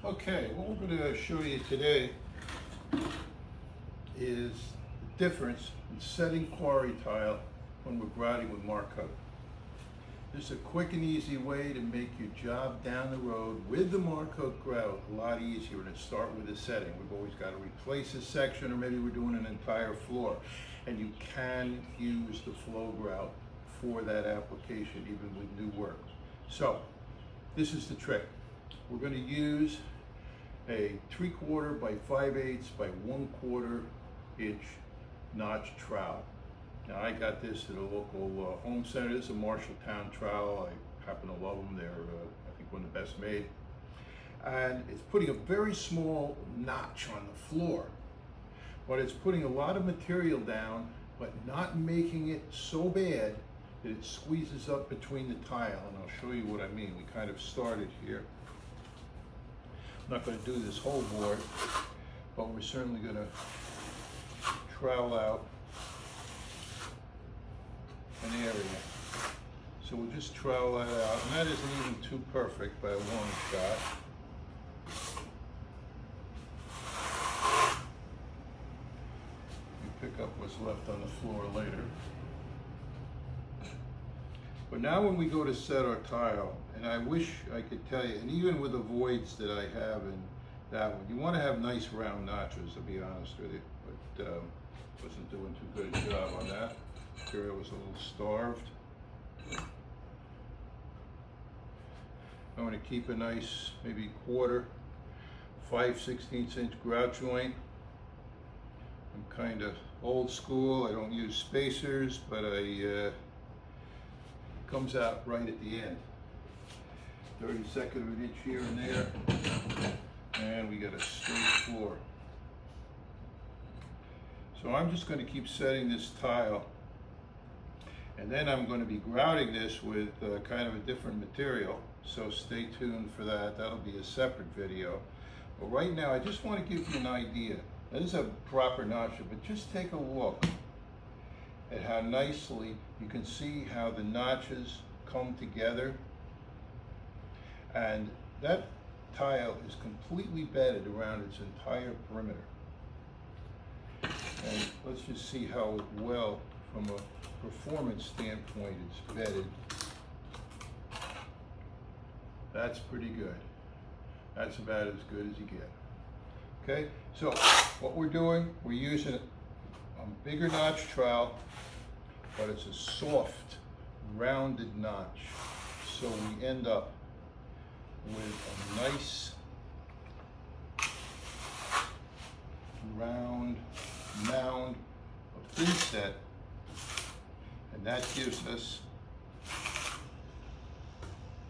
Okay, what we're going to show you today is the difference in setting quarry tile when we're grouting with Marcoat. This is a quick and easy way to make your job down the road with the Marcoat grout a lot easier than start with the setting. We've always got to replace a section, or maybe we're doing an entire floor. And you can use the flow grout for that application even with new work. So this is the trick. We're going to use a 3/4 by 5/8 by 1/4 inch notch trowel. Now I got this at a local home center. This is a Marshalltown trowel. I happen to love them. They're I think one of the best made. And it's putting a very small notch on the floor, but it's putting a lot of material down, but not making it so bad that it squeezes up between the tile. And I'll show you what I mean. We kind of started here. I'm not going to do this whole board, but we're certainly going to trowel out an area. So we'll just trowel that out, and that isn't even too perfect by a long shot. You pick up what's left on the floor later. But now when we go to set our tile, and I wish I could tell you, and even with the voids that I have in that one, you want to have nice round notches, to be honest with you, but wasn't doing too good a job on that. Material was a little starved. I want to keep a nice, maybe 1/4, 5/16 inch grout joint. I'm kind of old school. I don't use spacers, but comes out right at the end. 32nd of an inch here and there, and we got a straight floor. So I'm just going to keep setting this tile, and then I'm going to be grouting this with kind of a different material, so stay tuned for that. That'll be a separate video. But right now I just want to give you an idea. This is a proper notch, but just take a look at how nicely you can see how the notches come together, and that tile is completely bedded around its entire perimeter. And let's just see how well, from a performance standpoint, it's bedded. That's pretty good. That's about as good as you get. Okay, so what we're doing, we're using a bigger notch trowel, but it's a soft, rounded notch. So we end up with a nice, round mound of inset, and that gives us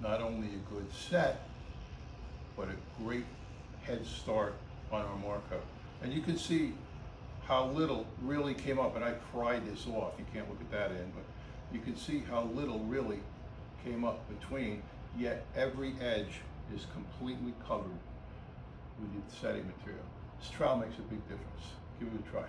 not only a good set, but a great head start on our Marcoat. And you can see how little really came up, and I pried this off. You can't look at that end, but you can see how little really came up between, yet every edge is completely covered with the setting material. This trowel makes a big difference. Give it a try.